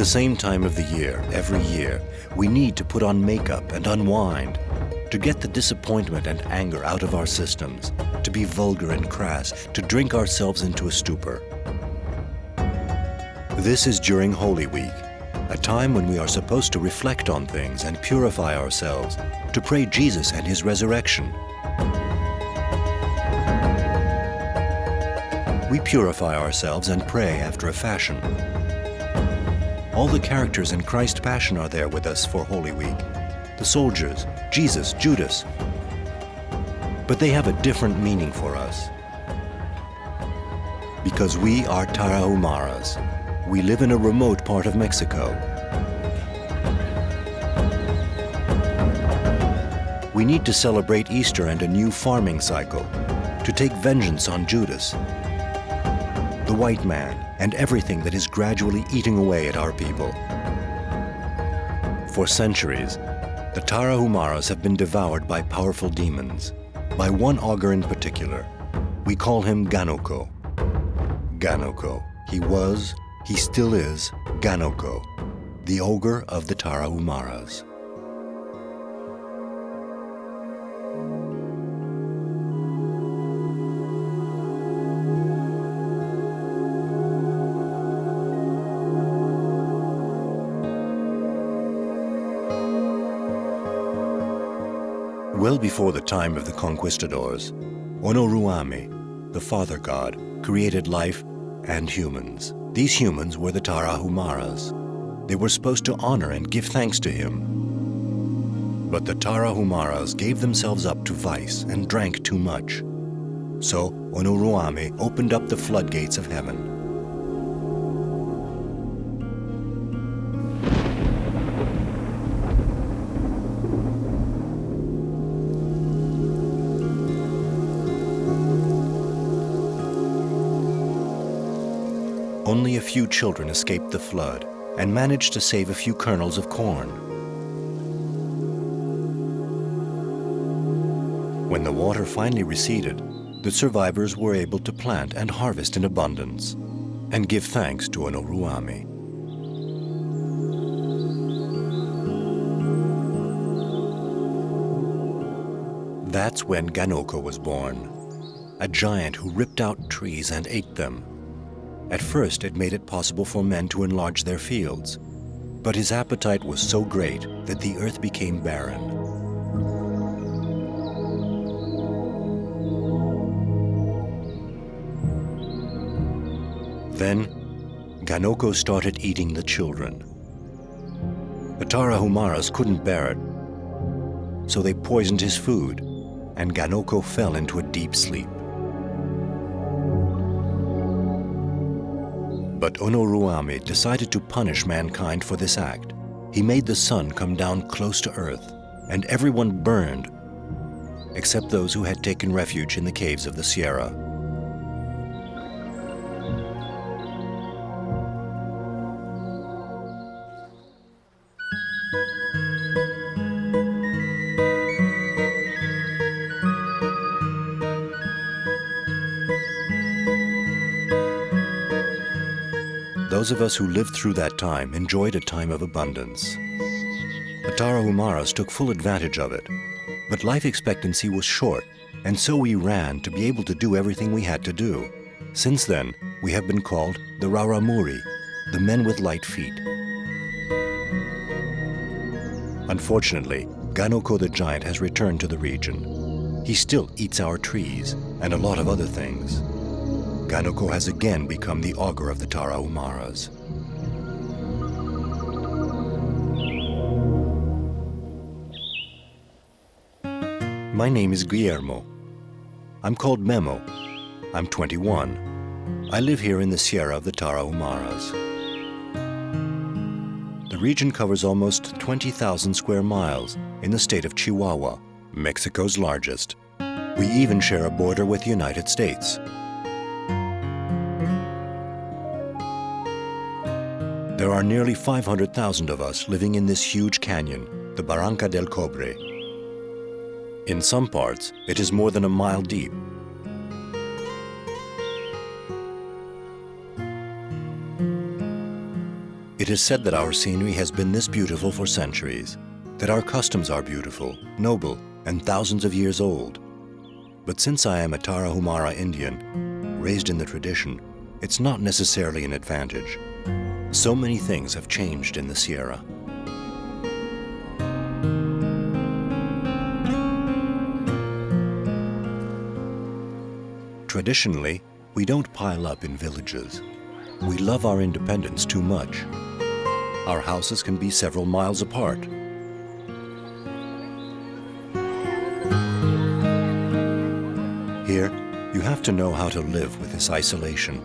same time of the year, every year, we need to put on makeup and unwind, to get the disappointment and anger out of our systems, to be vulgar and crass, to drink ourselves into a stupor. This is during Holy Week, a time when we are supposed to reflect on things and purify ourselves, to pray Jesus and His resurrection. We purify ourselves and pray after a fashion. All the characters in Christ's Passion are there with us for Holy Week. The soldiers, Jesus, Judas. But they have a different meaning for us. Because we are Tarahumaras. We live in a remote part of Mexico. We need to celebrate Easter and a new farming cycle, to take vengeance on Judas, the white man, and everything that is gradually eating away at our people. For centuries, the Tarahumaras have been devoured by powerful demons, by one ogre in particular. We call him Ganoko. Ganoko. He was, he still is, Ganoko, the ogre of the Tarahumaras. Well before the time of the conquistadors, Onoruame, the father god, created life and humans. These humans were the Tarahumaras. They were supposed to honor and give thanks to him. But the Tarahumaras gave themselves up to vice and drank too much. So Onoruame opened up the floodgates of heaven. Only a few children escaped the flood and managed to save a few kernels of corn. When the water finally receded, the survivors were able to plant and harvest in abundance and give thanks to Onoruame. That's when Ganoko was born, a giant who ripped out trees and ate them. At first, it made it possible for men to enlarge their fields, but his appetite was so great that the earth became barren. Then, Ganoko started eating the children. The Tarahumaras couldn't bear it, so they poisoned his food, and Ganoko fell into a deep sleep. But Onoruame decided to punish mankind for this act. He made the sun come down close to earth, and everyone burned, except those who had taken refuge in the caves of the Sierra. Those of us who lived through that time enjoyed a time of abundance. The Tarahumaras took full advantage of it, but life expectancy was short, and so we ran to be able to do everything we had to do. Since then, we have been called the Raramuri, the men with light feet. Unfortunately, Ganoko the giant has returned to the region. He still eats our trees and a lot of other things. Ganoko has again become the ogre of the Tarahumaras. My name is Guillermo. I'm called Memo. I'm 21. I live here in the Sierra of the Tarahumaras. The region covers almost 20,000 square miles in the state of Chihuahua, Mexico's largest. We even share a border with the United States. There are nearly 500,000 of us living in this huge canyon, the Barranca del Cobre. In some parts, it is more than a mile deep. It is said that our scenery has been this beautiful for centuries, that our customs are beautiful, noble, and thousands of years old. But since I am a Tarahumara Indian, raised in the tradition, it's not necessarily an advantage. So many things have changed in the Sierra. Traditionally, we don't pile up in villages. We love our independence too much. Our houses can be several miles apart. Here, you have to know how to live with this isolation,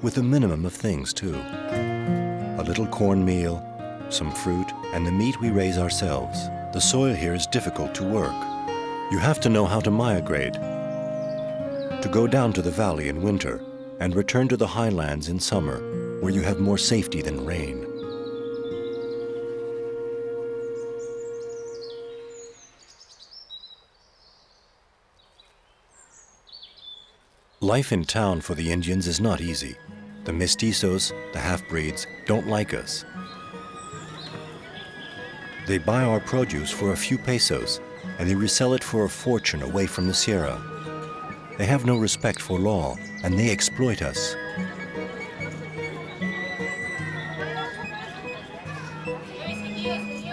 with a minimum of things too. A little cornmeal, some fruit, and the meat we raise ourselves. The soil here is difficult to work. You have to know how to migrate, to go down to the valley in winter and return to the highlands in summer, where you have more safety than rain. Life in town for the Indians is not easy. The mestizos, the half-breeds, don't like us. They buy our produce for a few pesos, and they resell it for a fortune away from the Sierra. They have no respect for law, and they exploit us.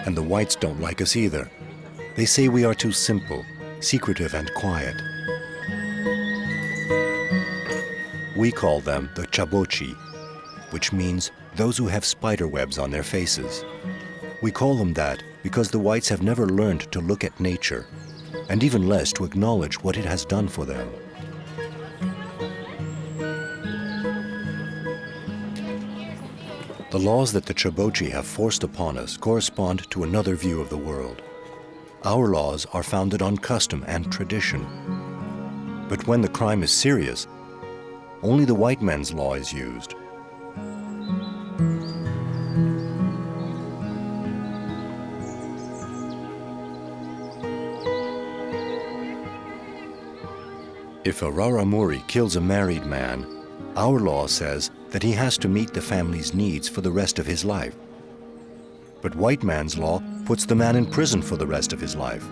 And the whites don't like us either. They say we are too simple, secretive, and quiet. We call them the chabochi, which means those who have spider webs on their faces. We call them that because the whites have never learned to look at nature, and even less to acknowledge what it has done for them. The laws that the chabochi have forced upon us correspond to another view of the world. Our laws are founded on custom and tradition. But when the crime is serious, only the white man's law is used. If a Raramuri kills a married man, our law says that he has to meet the family's needs for the rest of his life. But white man's law puts the man in prison for the rest of his life.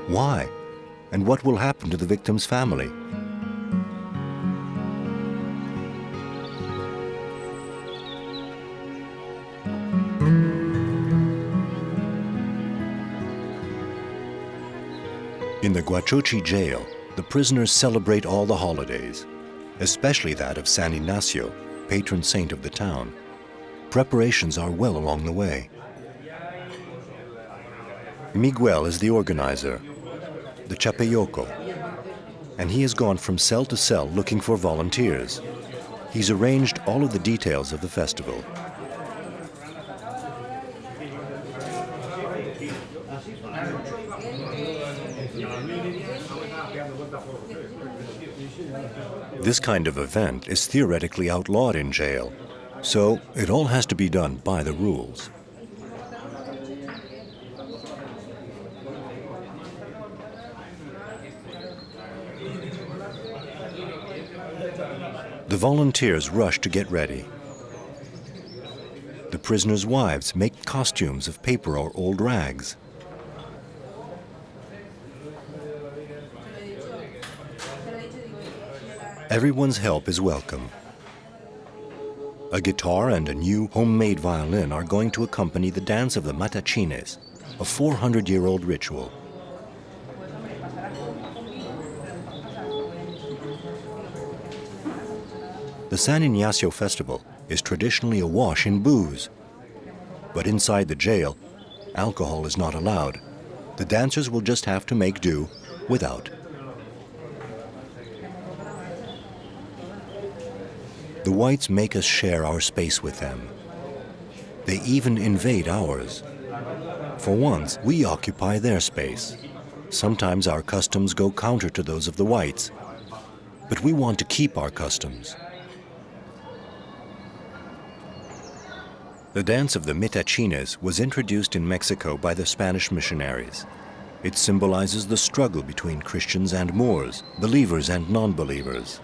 Why? And what will happen to the victim's family? In the Guachochi jail, the prisoners celebrate all the holidays, especially that of San Ignacio, patron saint of the town. Preparations are well along the way. Miguel is the organizer, the Chapeyoko, and he has gone from cell to cell looking for volunteers. He's arranged all of the details of the festival. This kind of event is theoretically outlawed in jail, so it all has to be done by the rules. The volunteers rush to get ready. The prisoners' wives make costumes of paper or old rags. Everyone's help is welcome. A guitar and a new homemade violin are going to accompany the dance of the matachines, a 400-year-old ritual. The San Ignacio festival is traditionally awash in booze. But inside the jail, alcohol is not allowed. The dancers will just have to make do without. The whites make us share our space with them. They even invade ours. For once, we occupy their space. Sometimes our customs go counter to those of the whites, but we want to keep our customs. The dance of the mitachines was introduced in Mexico by the Spanish missionaries. It symbolizes the struggle between Christians and Moors, believers and non-believers.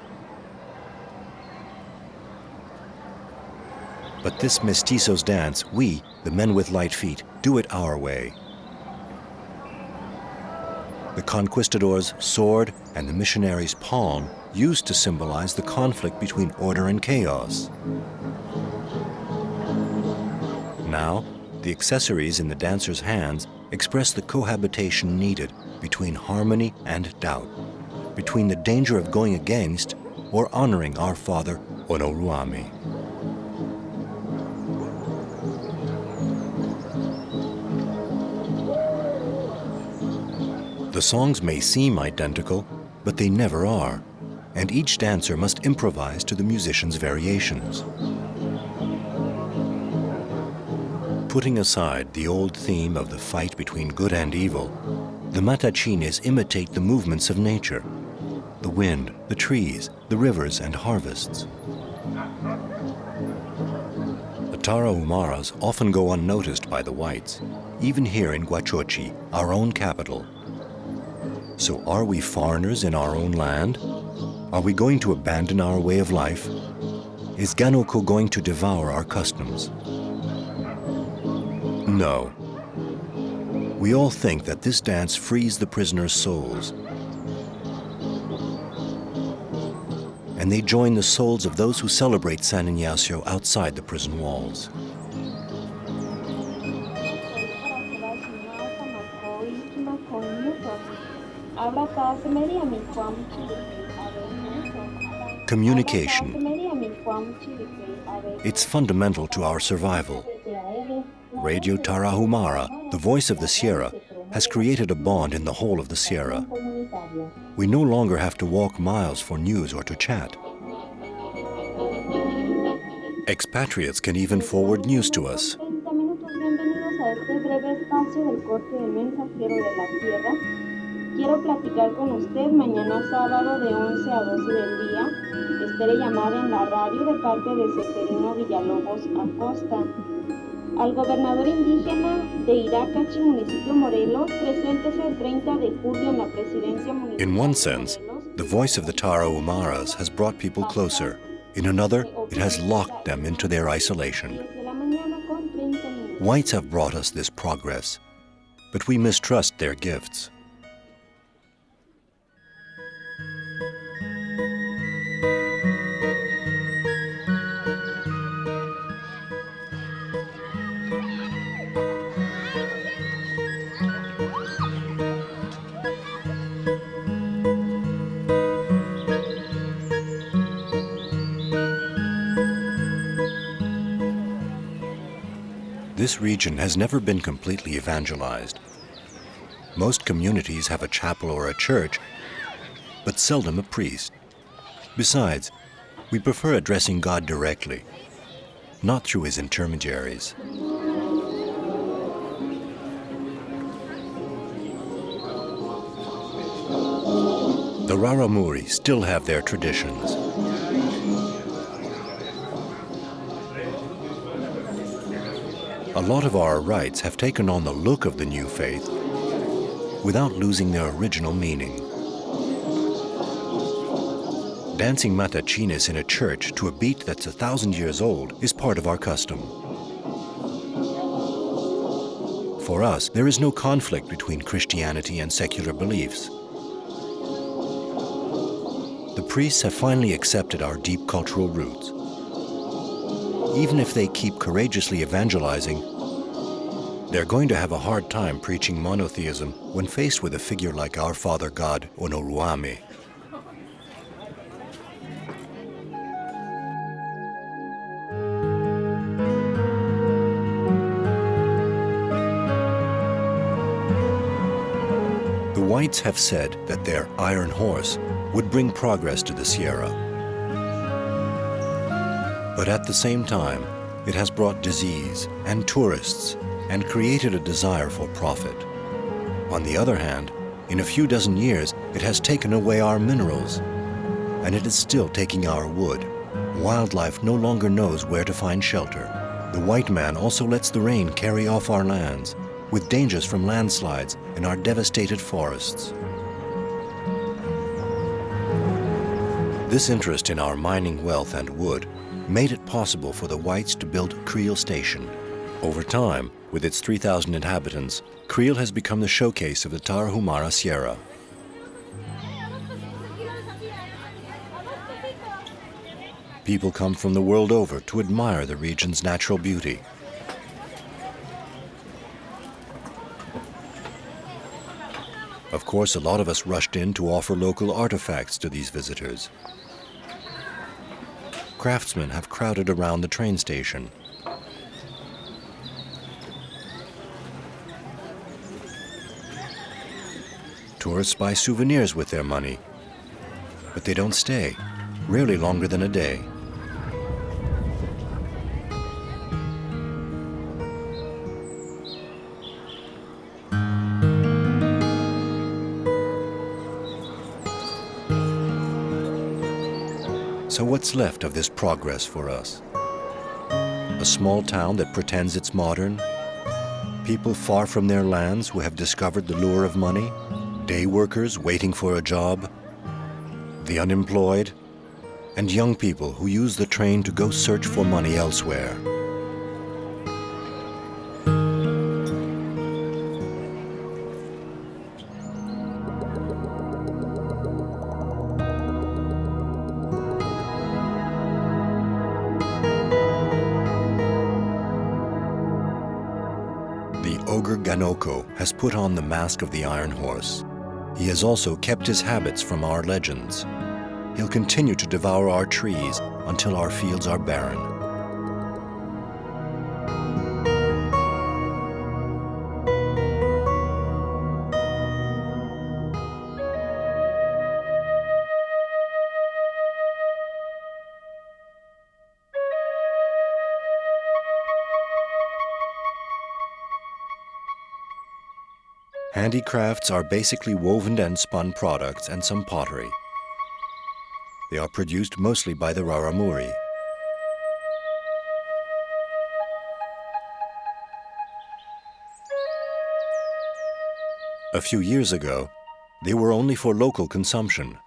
But this mestizos dance, we, the men with light feet, do it our way. The conquistador's sword and the missionary's palm used to symbolize the conflict between order and chaos. Now, the accessories in the dancer's hands express the cohabitation needed between harmony and doubt, between the danger of going against or honoring our father, Onoruami. The songs may seem identical, but they never are, and each dancer must improvise to the musician's variations. Putting aside the old theme of the fight between good and evil, the matachines imitate the movements of nature, the wind, the trees, the rivers, and harvests. The Tarahumaras often go unnoticed by the whites, even here in Huachochi, our own capital. So are we foreigners in our own land? Are we going to abandon our way of life? Is Ganoko going to devour our customs? No. We all think that this dance frees the prisoners' souls. And they join the souls of those who celebrate San Ignacio outside the prison walls. Communication. It's fundamental to our survival. Radio Tarahumara, the voice of the Sierra, has created a bond in the whole of the Sierra. We no longer have to walk miles for news or to chat. Expatriates can even forward news to us. Quiero platicar con usted mañana sábado de 11 a 12 del día. Estaré llamada en la radio de parte de Seferino Villalobos Acosta. Al gobernador indígena de Iracachi, municipio Morelos, preséntese el 30 de julio en la presidencia municipal. In one sense, the voice of the Tarahumaras has brought people closer. In another, it has locked them into their isolation. Whites have brought us this progress, but we mistrust their gifts. This region has never been completely evangelized. Most communities have a chapel or a church, but seldom a priest. Besides, we prefer addressing God directly, not through his intermediaries. The Raramuri still have their traditions. A lot of our rites have taken on the look of the new faith without losing their original meaning. Dancing matachines in a church to a beat that's 1,000 years old is part of our custom. For us, there is no conflict between Christianity and secular beliefs. The priests have finally accepted our deep cultural roots. Even if they keep courageously evangelizing, they're going to have a hard time preaching monotheism when faced with a figure like our Father God, Onoruami. The whites have said that their iron horse would bring progress to the Sierra. But at the same time, it has brought disease and tourists and created a desire for profit. On the other hand, in a few dozen years, it has taken away our minerals, and it is still taking our wood. Wildlife no longer knows where to find shelter. The white man also lets the rain carry off our lands, with dangers from landslides in our devastated forests. This interest in our mining wealth and wood made it possible for the whites to build Creel Station. Over time, with its 3,000 inhabitants, Creel has become the showcase of the Tarahumara Sierra. People come from the world over to admire the region's natural beauty. Of course, a lot of us rushed in to offer local artifacts to these visitors. Craftsmen have crowded around the train station. Tourists buy souvenirs with their money, but they don't stay, rarely longer than a day. So what's left of this progress for us? A small town that pretends it's modern? People far from their lands who have discovered the lure of money? Day workers waiting for a job? The unemployed? And young people who use the train to go search for money elsewhere? Ogre Ganoko has put on the mask of the Iron Horse. He has also kept his habits from our legends. He'll continue to devour our trees until our fields are barren. Handicrafts are basically woven and spun products and some pottery. They are produced mostly by the Raramuri. A few years ago, they were only for local consumption.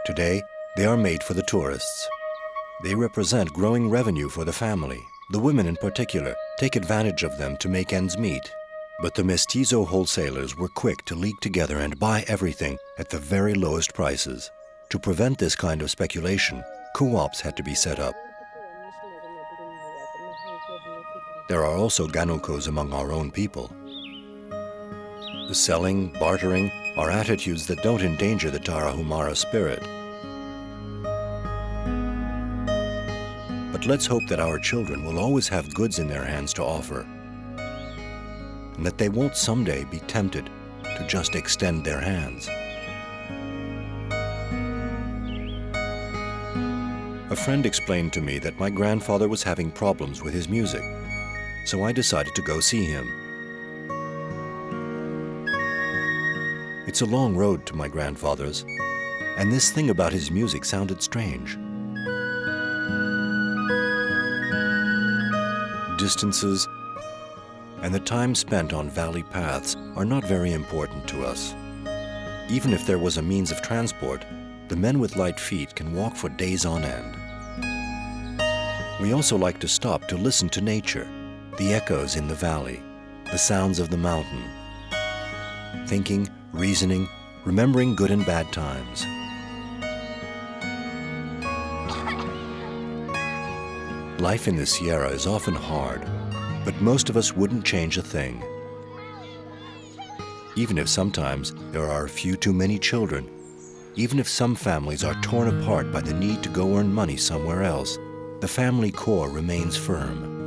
Today, they are made for the tourists. They represent growing revenue for the family. The women in particular take advantage of them to make ends meet. But the mestizo wholesalers were quick to league together and buy everything at the very lowest prices. To prevent this kind of speculation, co-ops had to be set up. There are also Ganokos among our own people. The selling, bartering are attitudes that don't endanger the Tarahumara spirit. But let's hope that our children will always have goods in their hands to offer, and that they won't someday be tempted to just extend their hands. A friend explained to me that my grandfather was having problems with his music, so I decided to go see him. It's a long road to my grandfather's, and this thing about his music sounded strange. Distances and the time spent on valley paths are not very important to us. Even if there was a means of transport, the men with light feet can walk for days on end. We also like to stop to listen to nature, the echoes in the valley, the sounds of the mountain. Thinking, reasoning, remembering good and bad times. Life in the Sierra is often hard, but most of us wouldn't change a thing. Even if sometimes there are a few too many children, even if some families are torn apart by the need to go earn money somewhere else, the family core remains firm.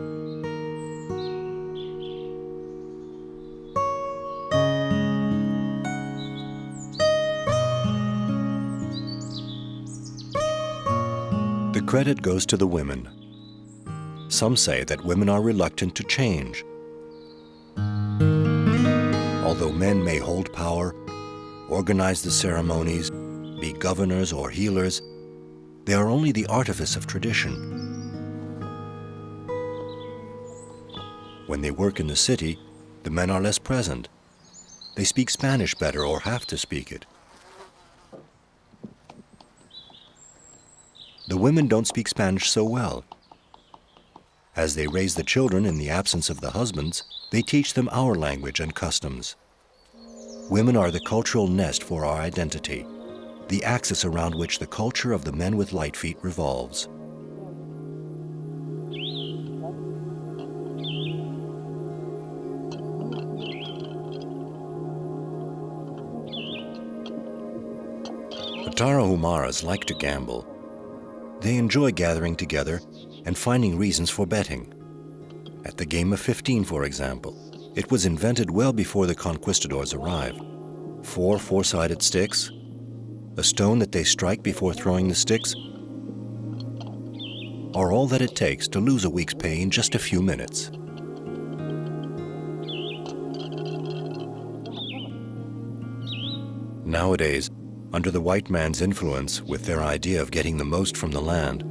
The credit goes to the women. Some say that women are reluctant to change. Although men may hold power, organize the ceremonies, be governors or healers, they are only the artifice of tradition. When they work in the city, the men are less present. They speak Spanish better or have to speak it. the women don't speak Spanish so well. As they raise the children in the absence of the husbands, they teach them our language and customs. Women are the cultural nest for our identity, the axis around which the culture of the men with light feet revolves. The Tarahumaras like to gamble. They enjoy gathering together and finding reasons for betting. At the game of 15, for example, it was invented well before the conquistadors arrived. 4 four-sided sticks, a stone that they strike before throwing the sticks, are all that it takes to lose a week's pay in just a few minutes. Nowadays, under the white man's influence, with their idea of getting the most from the land,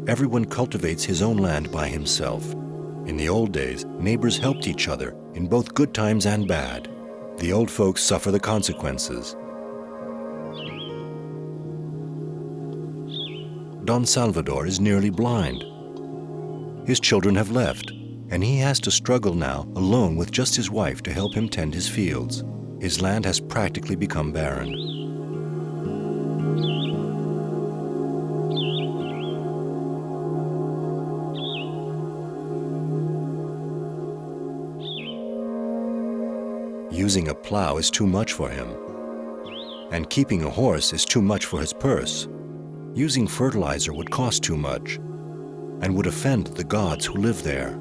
everyone cultivates his own land by himself. In the old days, neighbors helped each other in both good times and bad. The old folks suffer the consequences. Don Salvador is nearly blind. His children have left, and he has to struggle now alone with just his wife to help him tend his fields. His land has practically become barren. Using a plow is too much for him, and keeping a horse is too much for his purse. Using fertilizer would cost too much and would offend the gods who live there.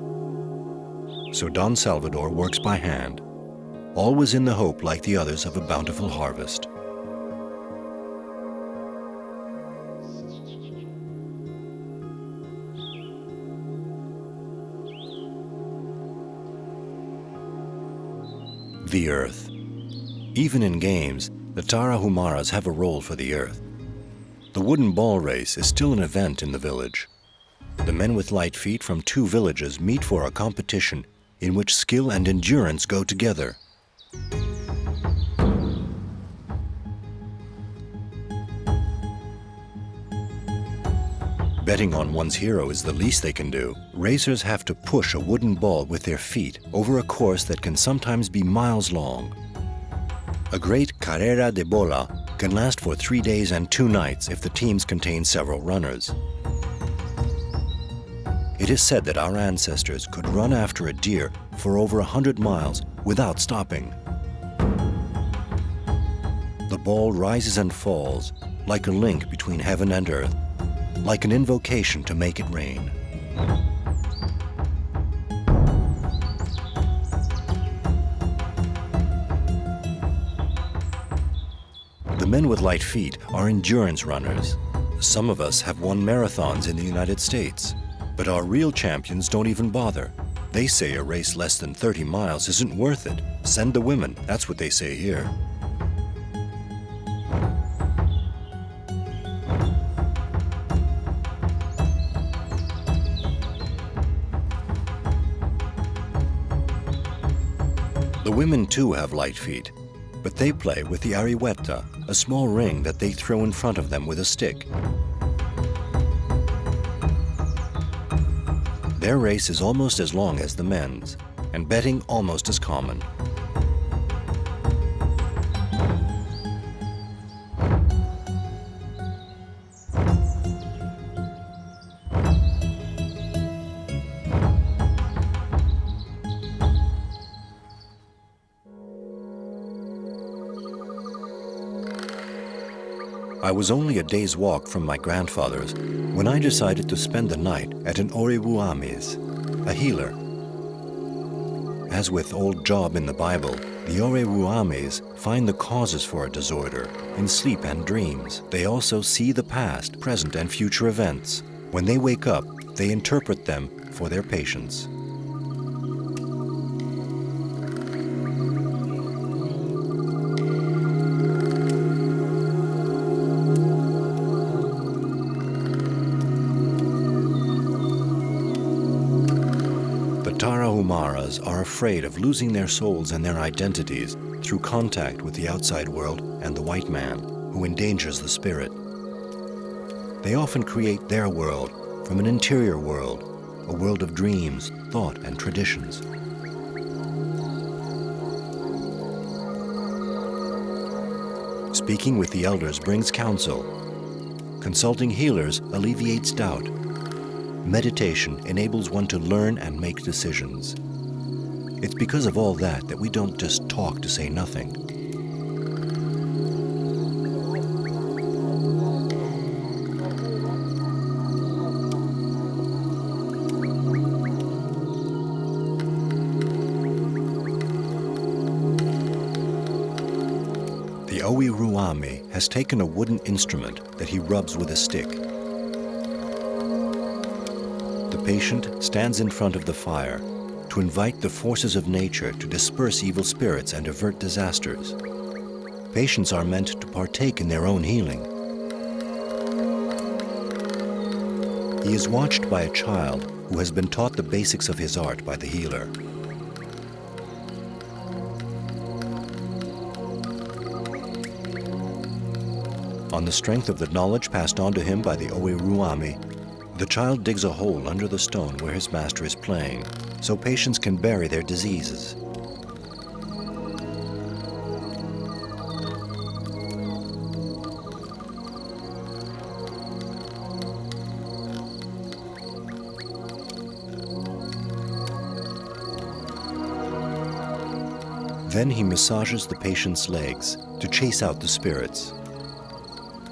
So Don Salvador works by hand, always in the hope, like the others, of a bountiful harvest. The earth. Even in games, the Tarahumaras have a role for the earth. The wooden ball race is still an event in the village. The men with light feet from 2 villages meet for a competition in which skill and endurance go together. Betting on one's hero is the least they can do. Racers have to push a wooden ball with their feet over a course that can sometimes be miles long. A great carrera de bola can last for 3 days and 2 nights if the teams contain several runners. It is said that our ancestors could run after a deer for over 100 miles without stopping. The ball rises and falls like a link between heaven and earth, like an invocation to make it rain. The men with light feet are endurance runners. Some of us have won marathons in the United States, but our real champions don't even bother. They say a race less than 30 miles isn't worth it. Send the women, that's what they say here. The women too have light feet, but they play with the arihueta, a small ring that they throw in front of them with a stick. Their race is almost as long as the men's, and betting almost as common. I was only a day's walk from my grandfather's when I decided to spend the night at an orevuames, a healer. As with old Job in the Bible, the orevuames find the causes for a disorder in sleep and dreams. They also see the past, present, and future events. When they wake up, they interpret them for their patients. Tarahumaras are afraid of losing their souls and their identities through contact with the outside world and the white man, who endangers the spirit. They often create their world from an interior world, a world of dreams, thought, and traditions. Speaking with the elders brings counsel. Consulting healers alleviates doubt. Meditation enables one to learn and make decisions. It's because of all that we don't just talk to say nothing. The Owi Ruame has taken a wooden instrument that he rubs with a stick. The patient stands in front of the fire to invite the forces of nature to disperse evil spirits and avert disasters. Patients are meant to partake in their own healing. He is watched by a child who has been taught the basics of his art by the healer. On the strength of the knowledge passed on to him by the Owi Ruame, the child digs a hole under the stone where his master is playing, so patients can bury their diseases. Then he massages the patient's legs to chase out the spirits.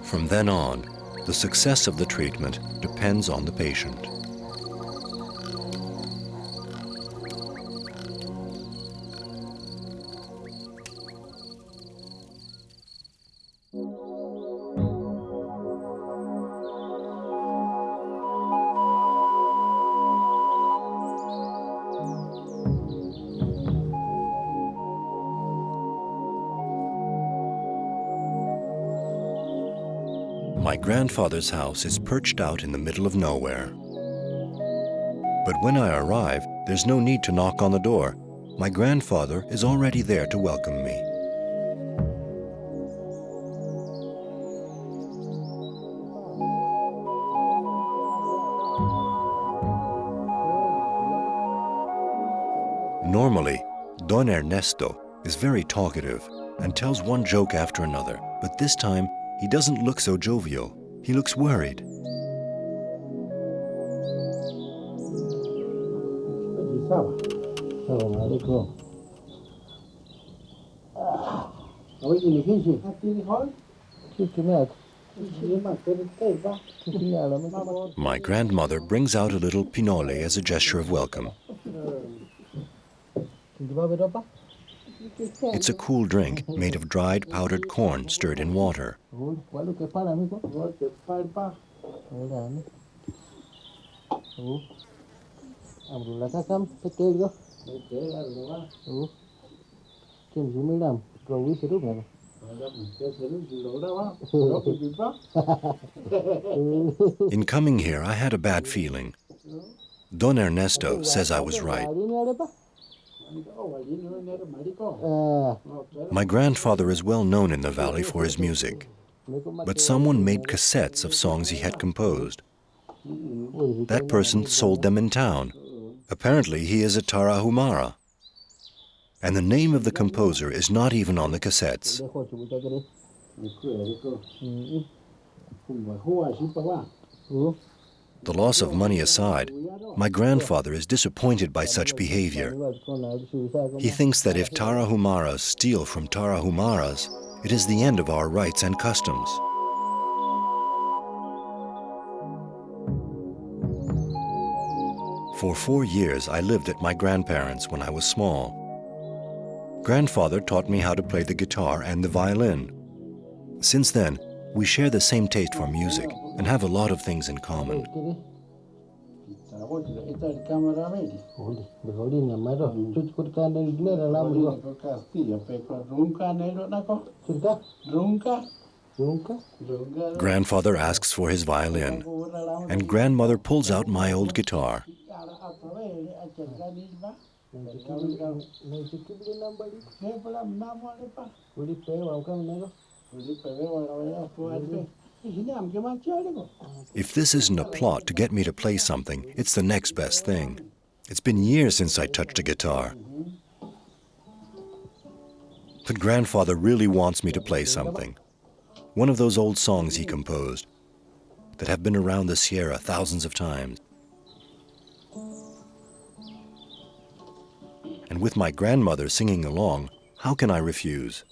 From then on, the success of the treatment depends on the patient. My grandfather's house is perched out in the middle of nowhere. But when I arrive, there's no need to knock on the door. My grandfather is already there to welcome me. Normally, Don Ernesto is very talkative and tells one joke after another, but this time he doesn't look so jovial. He looks worried. My grandmother brings out a little pinole as a gesture of welcome. It's a cool drink made of dried powdered corn stirred in water. In coming here, I had a bad feeling. Don Ernesto says I was right. My grandfather is well known in the valley for his music, but someone made cassettes of songs he had composed. That person sold them in town. Apparently, he is a Tarahumara. And the name of the composer is not even on the cassettes. The loss of money aside, my grandfather is disappointed by such behavior. He thinks that if Tarahumaras steal from Tarahumaras, it is the end of our rites and customs. For 4 years, I lived at my grandparents' when I was small. Grandfather taught me how to play the guitar and the violin. Since then, we share the same taste for music and have a lot of things in common. Grandfather asks for his violin, and grandmother pulls out my old guitar. If this isn't a plot to get me to play something, it's the next best thing. It's been years since I touched a guitar. But grandfather really wants me to play something. One of those old songs he composed that have been around the Sierra thousands of times. And with my grandmother singing along, how can I refuse?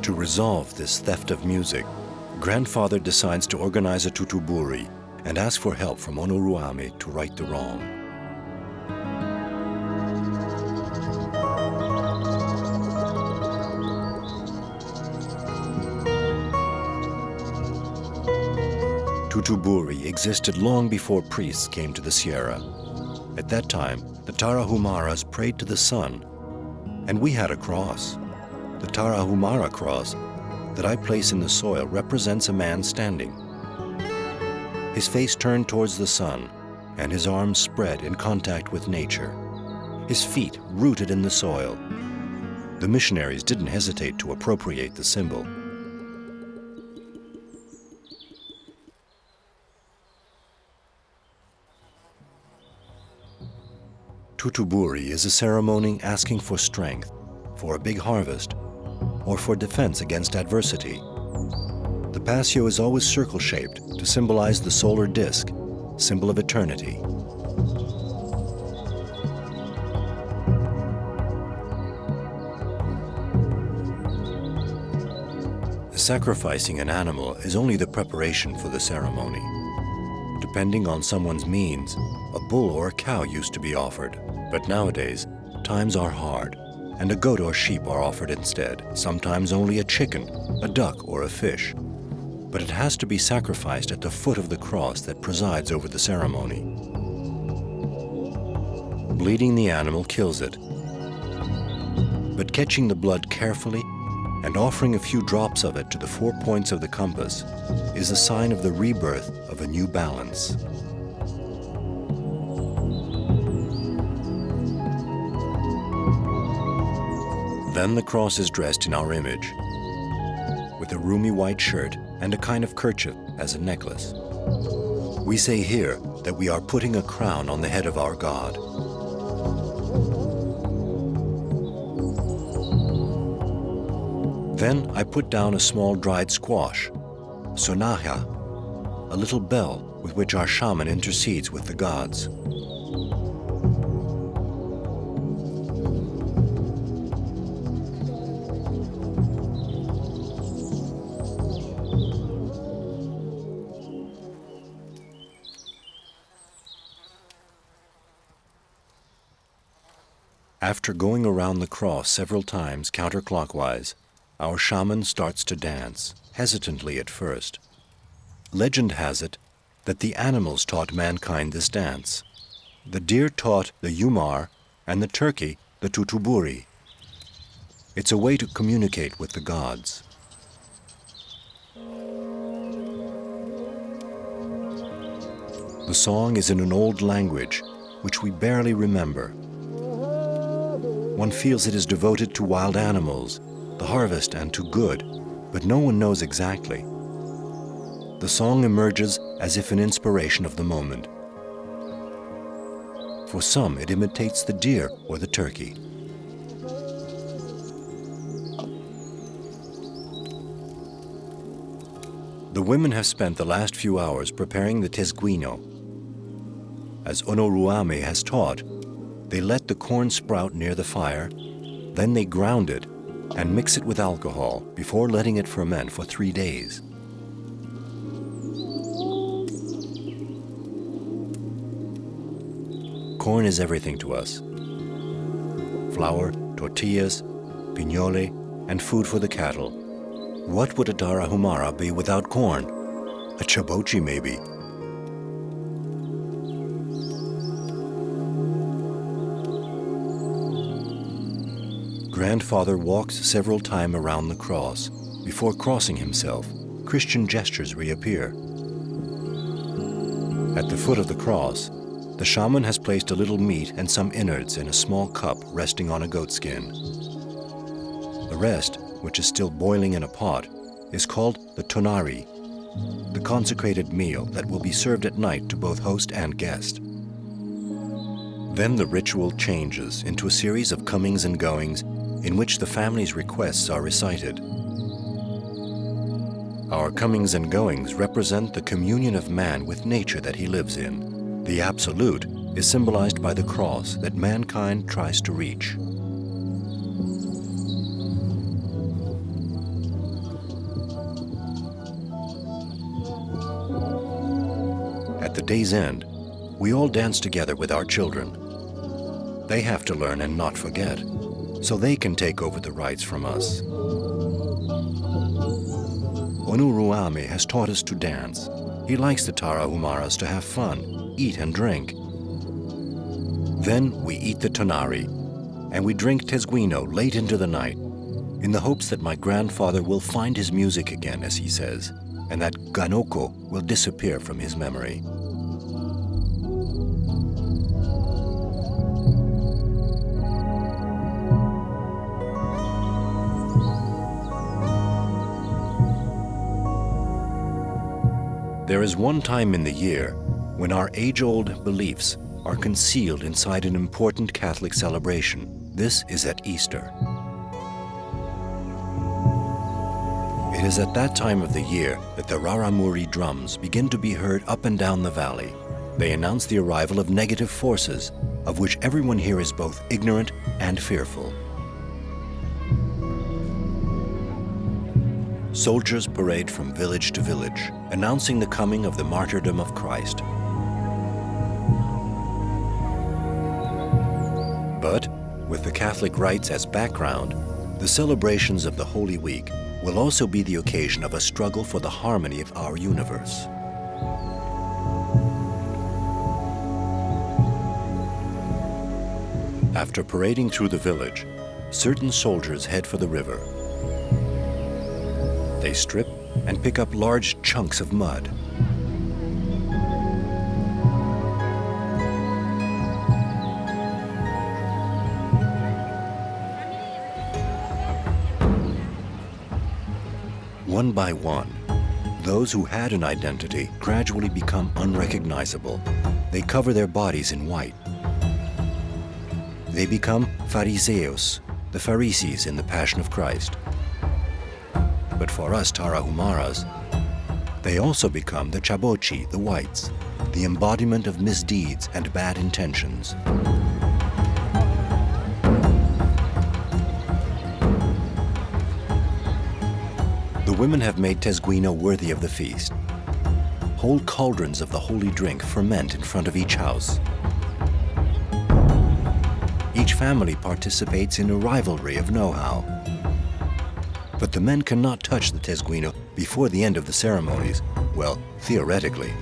To resolve this theft of music, grandfather decides to organize a tutuburi and ask for help from Onoruame to right the wrong. Tutuburi existed long before priests came to the Sierra. At that time, the Tarahumaras prayed to the sun, and we had a cross. The Tarahumara cross that I place in the soil represents a man standing. His face turned towards the sun, and his arms spread in contact with nature. His feet rooted in the soil. The missionaries didn't hesitate to appropriate the symbol. Tutuburi is a ceremony asking for strength, for a big harvest, or for defense against adversity. The passio is always circle-shaped to symbolize the solar disk, symbol of eternity. Sacrificing an animal is only the preparation for the ceremony. Depending on someone's means, a bull or a cow used to be offered, but nowadays, times are hard, and a goat or sheep are offered instead, sometimes only a chicken, a duck, or a fish. But it has to be sacrificed at the foot of the cross that presides over the ceremony. Bleeding the animal kills it, but catching the blood carefully and offering a few drops of it to the 4 points of the compass is a sign of the rebirth of a new balance. Then the cross is dressed in our image, with a roomy white shirt and a kind of kerchief as a necklace. We say here that we are putting a crown on the head of our God. Then I put down a small dried squash, sonaja, a little bell with which our shaman intercedes with the gods. After going around the cross several times counterclockwise, our shaman starts to dance, hesitantly at first. Legend has it that the animals taught mankind this dance. The deer taught the yumar and the turkey the tutuburi. It's a way to communicate with the gods. The song is in an old language which we barely remember. One feels it is devoted to wild animals, the harvest, and to good, but no one knows exactly. The song emerges as if an inspiration of the moment. For some, it imitates the deer or the turkey. The women have spent the last few hours preparing the tezguino. As Onoruame has taught, they let the corn sprout near the fire, then they ground it and mix it with alcohol before letting it ferment for 3 days. Corn is everything to us. Flour, tortillas, piñole, and food for the cattle. What would a Tarahumara be without corn? A chabochi, maybe. Grandfather walks several times around the cross. Before crossing himself, Christian gestures reappear. At the foot of the cross, the shaman has placed a little meat and some innards in a small cup resting on a goat skin. The rest, which is still boiling in a pot, is called the tonari, the consecrated meal that will be served at night to both host and guest. Then the ritual changes into a series of comings and goings in which the family's requests are recited. Our comings and goings represent the communion of man with nature that he lives in. The absolute is symbolized by the cross that mankind tries to reach. At the day's end, we all dance together with our children. They have to learn and not forget, so they can take over the rites from us. Onuruame has taught us to dance. He likes the Tarahumaras to have fun, eat and drink. Then we eat the tonari, and we drink tezguino late into the night, in the hopes that my grandfather will find his music again, as he says, and that Ganoko will disappear from his memory. There is one time in the year when our age-old beliefs are concealed inside an important Catholic celebration. This is at Easter. It is at that time of the year that the Raramuri drums begin to be heard up and down the valley. They announce the arrival of negative forces, of which everyone here is both ignorant and fearful. Soldiers parade from village to village, announcing the coming of the martyrdom of Christ. But, with the Catholic rites as background, the celebrations of the Holy Week will also be the occasion of a struggle for the harmony of our universe. After parading through the village, certain soldiers head for the river. They strip and pick up large chunks of mud. One by one, those who had an identity gradually become unrecognizable. They cover their bodies in white. They become Pharisees, the Pharisees in the Passion of Christ. But for us Tarahumaras, they also become the chabochi, the whites, the embodiment of misdeeds and bad intentions. The women have made tezguino worthy of the feast. Whole cauldrons of the holy drink ferment in front of each house. Each family participates in a rivalry of know-how. But the men cannot touch the tezguino before the end of the ceremonies, well, theoretically.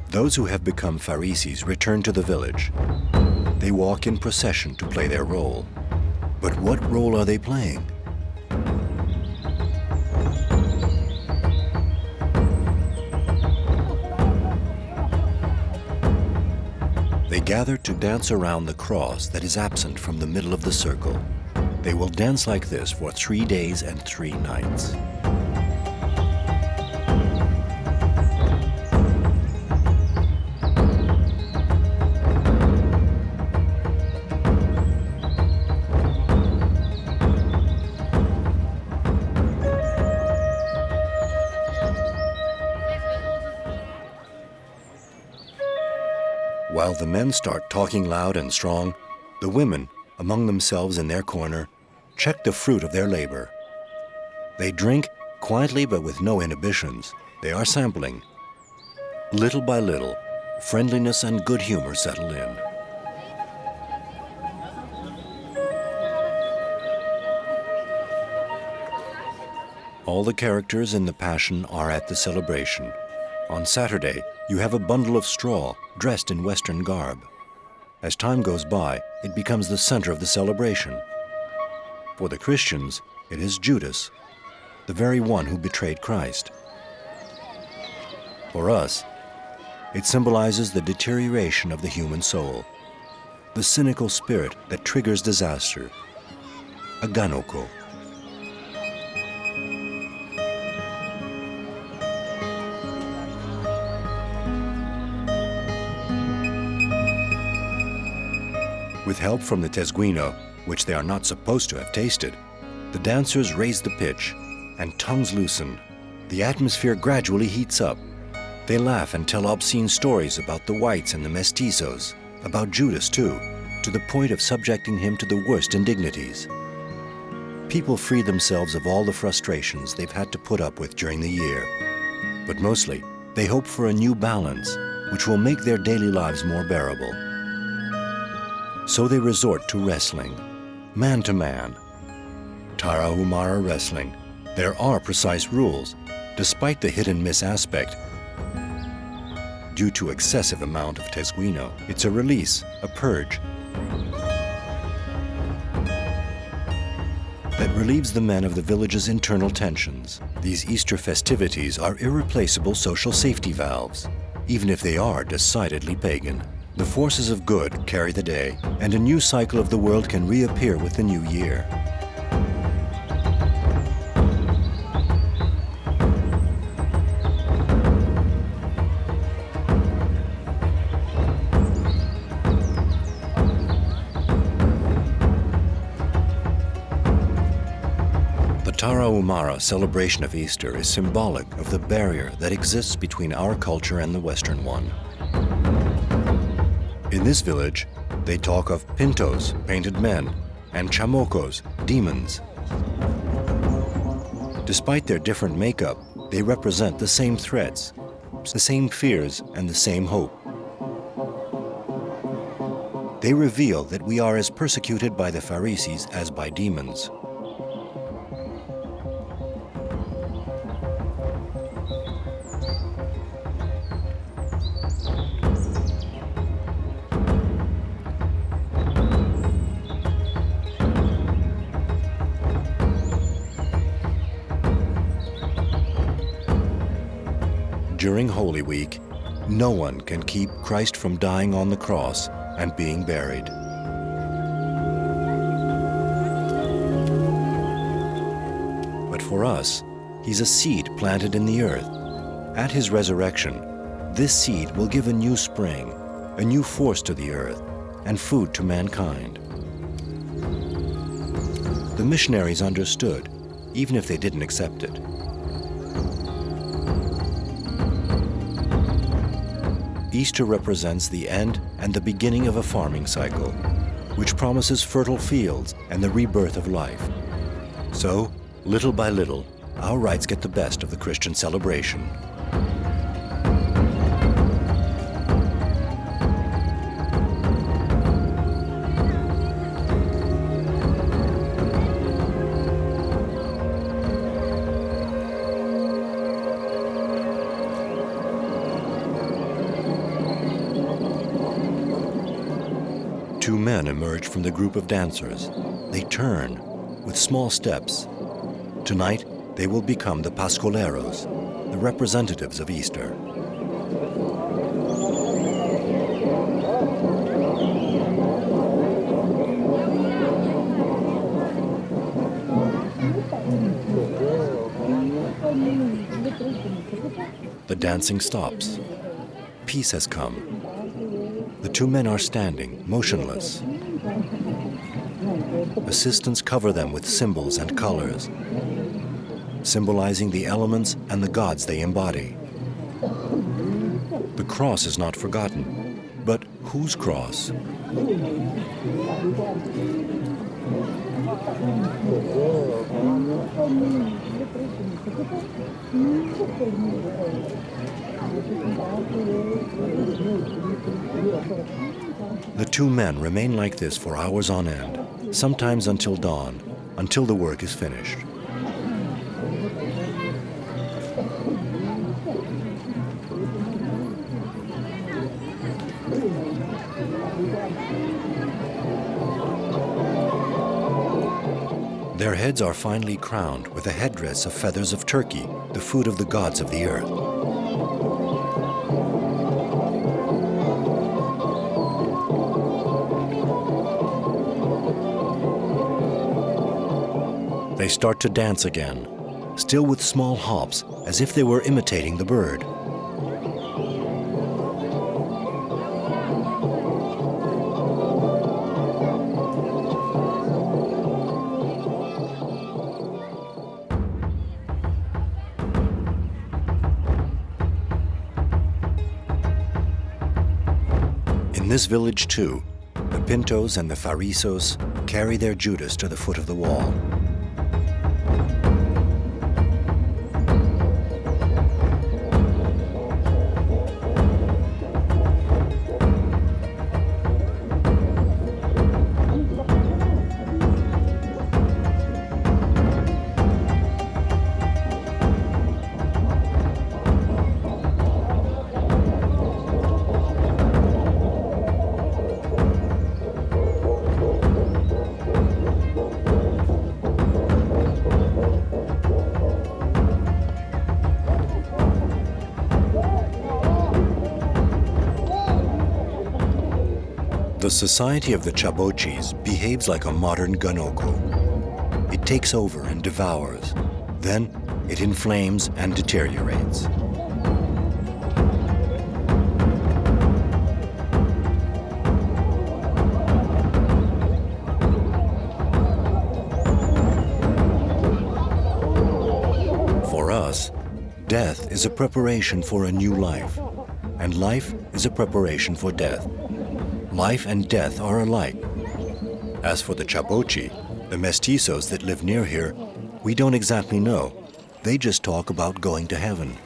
Those who have become Pharisees return to the village. They walk in procession to play their role. But what role are they playing? They gather to dance around the cross that is absent from the middle of the circle. They will dance like this for 3 days and 3 nights. While the men start talking loud and strong, the women, among themselves in their corner, check the fruit of their labor. They drink quietly but with no inhibitions. They are sampling. Little by little, friendliness and good humor settle in. All the characters in the Passion are at the celebration. On Saturday, you have a bundle of straw dressed in Western garb. As time goes by, it becomes the center of the celebration. For the Christians, it is Judas, the very one who betrayed Christ. For us, it symbolizes the deterioration of the human soul, the cynical spirit that triggers disaster, a Ganoko. With help from the tesguino, which they are not supposed to have tasted, the dancers raise the pitch and tongues loosen. The atmosphere gradually heats up. They laugh and tell obscene stories about the whites and the mestizos, about Judas too, to the point of subjecting him to the worst indignities. People free themselves of all the frustrations they've had to put up with during the year. But mostly, they hope for a new balance, which will make their daily lives more bearable. So they resort to wrestling, man to man. Tarahumara wrestling. There are precise rules, despite the hit-and-miss aspect. Due to excessive amount of tesguino, it's a release, a purge, that relieves the men of the village's internal tensions. These Easter festivities are irreplaceable social safety valves, even if they are decidedly pagan. The forces of good carry the day, and a new cycle of the world can reappear with the new year. The Tarahumara celebration of Easter is symbolic of the barrier that exists between our culture and the Western one. In this village, they talk of pintos, painted men, and chamocos, demons. Despite their different makeup, they represent the same threats, the same fears, and the same hope. They reveal that we are as persecuted by the Pharisees as by demons. During Holy Week, no one can keep Christ from dying on the cross and being buried. But for us, he's a seed planted in the earth. At his resurrection, this seed will give a new spring, a new force to the earth, and food to mankind. The missionaries understood, even if they didn't accept it. Easter represents the end and the beginning of a farming cycle, which promises fertile fields and the rebirth of life. So, little by little, our rites get the best of the Christian celebration. Two men emerge from the group of dancers. They turn with small steps. Tonight, they will become the pascoleros, the representatives of Easter. The dancing stops. Peace has come. The two men are standing, motionless. Assistants cover them with symbols and colors, symbolizing the elements and the gods they embody. The cross is not forgotten, but whose cross? The two men remain like this for hours on end, sometimes until dawn, until the work is finished. Their heads are finely crowned with a headdress of feathers of turkey, the food of the gods of the earth. They start to dance again, still with small hops, as if they were imitating the bird. In this village, too, the Pintos and the Pharisees carry their Judas to the foot of the wall. The society of the Chabochis behaves like a modern Ganoko. It takes over and devours. Then it inflames and deteriorates. For us, death is a preparation for a new life, and life is a preparation for death. Life and death are alike. As for the Chabochi, the mestizos that live near here, we don't exactly know. They just talk about going to heaven.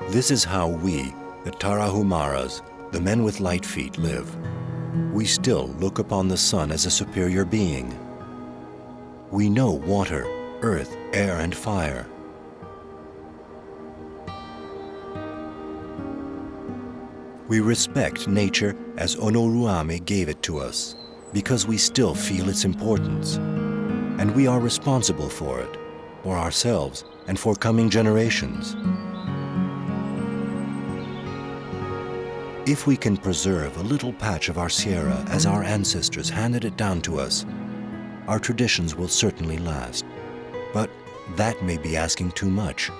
This is how we, the Tarahumaras, the men with light feet, live. We still look upon the sun as a superior being. We know water, earth, air, and fire. We respect nature as Onoruame gave it to us, because we still feel its importance. And we are responsible for it, for ourselves, and for coming generations. If we can preserve a little patch of our Sierra as our ancestors handed it down to us, our traditions will certainly last. But that may be asking too much.